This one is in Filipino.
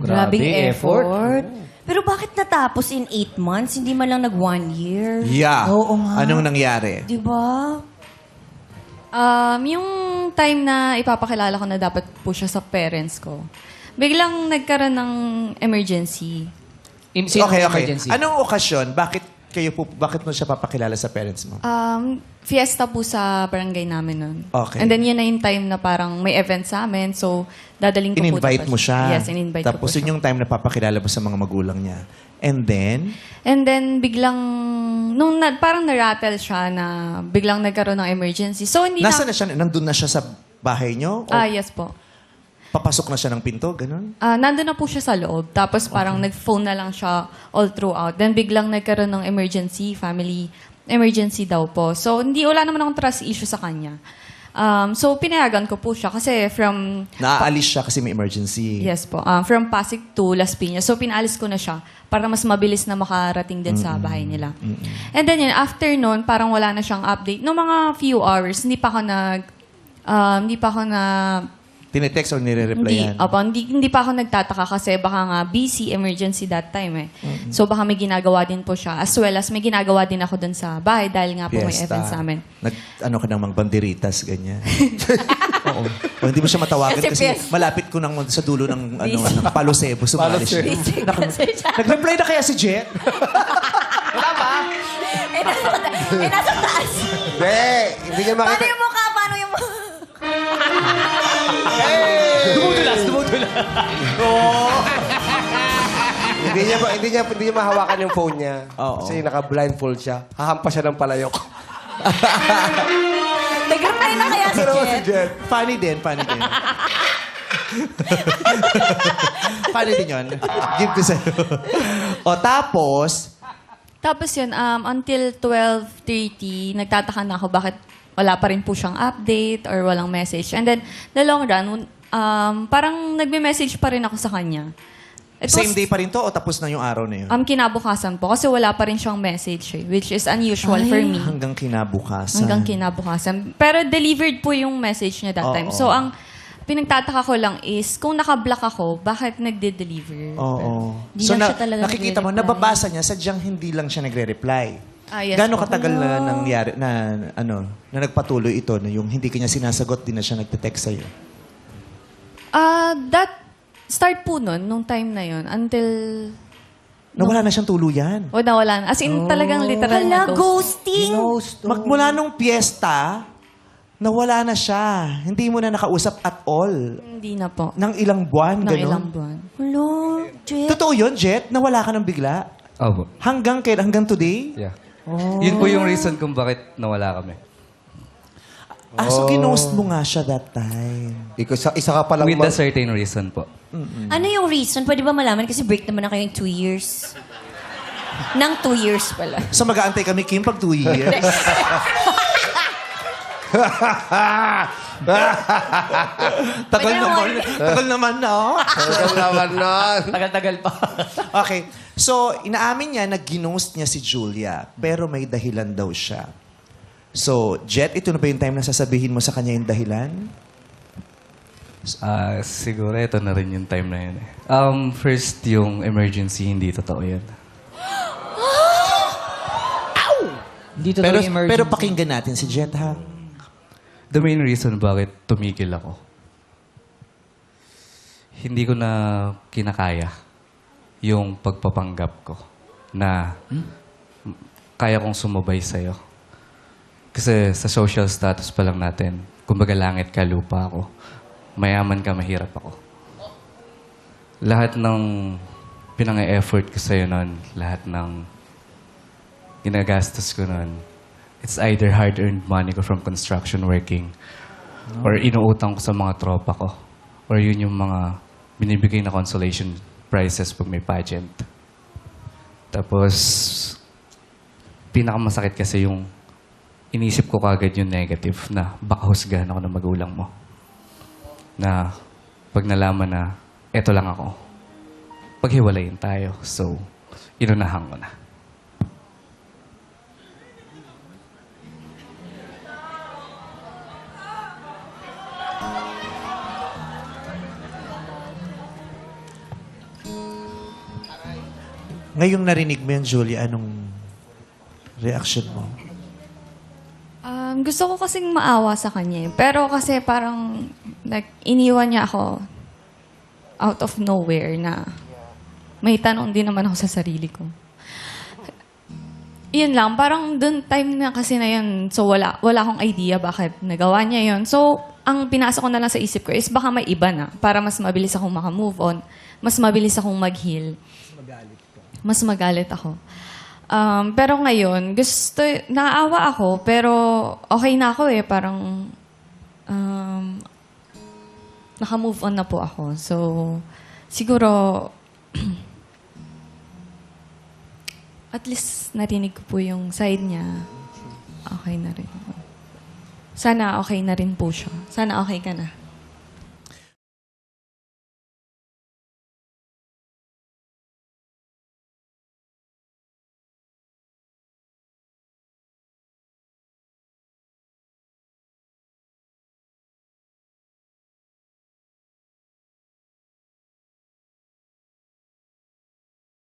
Grabing effort. Pero bakit natapos in 8 months? Hindi man lang nag 1 year? Yeah. Oo nga. Anong nangyari? Di ba? Yung time na ipapakilala ko na dapat po siya sa parents ko, biglang nagkaroon ng emergency. Sino Okay, ang okay. emergency? Anong okasyon? Bakit mo siya papakilala sa parents mo? Fiesta po sa barangay namin nun. Okay. And then yun na yung time na parang may event sa amin. So, dadaling ko po. In-invite dapat mo siya. Yes, in-invite ko po Tapos siya. yun yung time na papakilala mo sa mga magulang niya. And then, And then, biglang, parang na-rattle siya na biglang nagkaroon ng emergency. So, hindi nasa na siya? Nandun na siya sa bahay niyo? O yes po. papasok na siya ng pinto? Ganun? Nandun na po siya sa loob. Tapos parang nag-phone na lang siya all throughout. Then biglang nagkaroon ng emergency, family emergency daw po. So, wala naman akong trust issue sa kanya. So, pinayagan ko po siya kasi from... Naaalis siya kasi may emergency. Yes po. From Pasig to Las Piñas. So, pinaalis ko na siya para mas mabilis na makarating din sa bahay nila. And then yun, after nun, parang wala na siyang update. No mga few hours, hindi pa ako na Tinetext or nire-replyan? hindi pa ako nagtataka kasi baka nga busy, emergency that time eh. So baka may ginagawa din po siya. As well as may ginagawa din ako dun sa bahay dahil nga po may event sa amin. Ano ka nang banderitas, ganyan. Oo. O, hindi mo siya matawagan Kasi kasi fiesta. malapit ko sa dulo ng, ng Palo Sebo. Sumali siya. Busy kasi siya. Nag-reply na kaya si Jet? Nasa taas. Hindi niya Paano makita. yung mukha? Paano yung mukha? Dumudulas. Hindi niya mahawakan yung phone niya. Oo. Kasi naka-blindfold siya. Hahampas siya ng palayok. Nag-reply na kaya si Ano ba si Jet? Jet? Funny din. Funny din yun. Give ko sa'yo. O, tapos, Tapos yun, until 12:30, nagtataka na ako bakit wala pa rin po siyang update or walang message. And then, the long run, parang nagme-message pa rin ako sa kanya. It same was, day pa rin to o tapos na yung araw na yun? Kinabukasan po kasi wala pa rin siyang message eh, which is unusual for me. Hanggang kinabukasan. Hanggang kinabukasan. Pero delivered po yung message niya that Oo. time. So, ang pinagtataka ko lang is, kung nakablock ako, bakit nagde-deliver? Oo. Di lang siya talaga nakikita mo, nagre-reply. nababasa niya, sadyang hindi lang siya nagre-reply. Yes Gano'ng po. katagal na nangyari, na nagpatuloy ito, na yung hindi kanya sinasagot, di na siya nagte-text sa'yo? That start po nun, nung time na yon until... Nawala na siyang tuluyan. Nawala na. As in, talagang literal na Hala, ghost. ghosting. Magmula nung piyesta, nawala na siya. Hindi mo na nakausap at all. Hindi na po. Nang ilang buwan, Ng gano'n. ilang buwan. Hello, Jet. Totoo yun, Jet? Nawala ka ng bigla? Opo. Hanggang today? Yeah. Yun po yung reason kung bakit nawala kami. So ginost mo nga siya that time. Isa ka palang With a certain reason po. Ano yung reason? Pwede ba malaman? Kasi break naman na kayong 2 years. Nang 2 years pala. So mag-aantay kami, Kim, pag 2 years. Tagal naman. Tagal naman, no? Tagal naman nun. Tagal-tagal pa. Okay. So, inaamin niya na ginost niya si Julia. Pero may dahilan daw siya. So, Jet, ito na ba yung time na sasabihin mo sa kanya yung dahilan? Siguro ito na rin yung time na yun. First, yung emergency, hindi totoo yan. Dito Pero, daw yung emergency. pero pakinggan natin si Jet, ha? The main reason bakit tumigil ako, hindi ko na kinakaya yung pagpapanggap ko na kaya kong sumabay sa'yo. Kasi sa social status pa lang natin, kumbaga langit ka, lupa ako. Mayaman ka, mahirap ako. Lahat ng pinang-effort ko sa'yo nun, lahat ng ginagastos ko nun, it's either hard-earned money ko from construction working or inuutang ko sa mga tropa ko or yun yung mga binibigay na consolation prizes pag may pageant. Tapos, pinakamasakit kasi yung inisip ko kagad yung negative na baka husgahan ako ng magulang mo. Na pag nalaman na eto lang ako, paghiwalayin tayo. So, inunahan ko na. Ngayong narinig mo yan, Julia, anong reaction mo? Gusto ko kasing maawa sa kanya. Pero kasi parang iniwan niya ako out of nowhere na may tanong din naman ako sa sarili ko. Yun lang, parang dun time na kasi na yun, so wala akong idea bakit nagawa niya yun. So, ang pinasa ko na lang sa isip ko is baka may iba na para mas mabilis akong makamove on, mas mabilis akong mag-heal. Mas magalit ako. Pero ngayon, naaawa ako, pero okay na ako eh. Parang, naka-move on na po ako. So, siguro, at least narinig ko po yung side niya. Okay na rin. Sana okay na rin po siya. Sana okay ka na.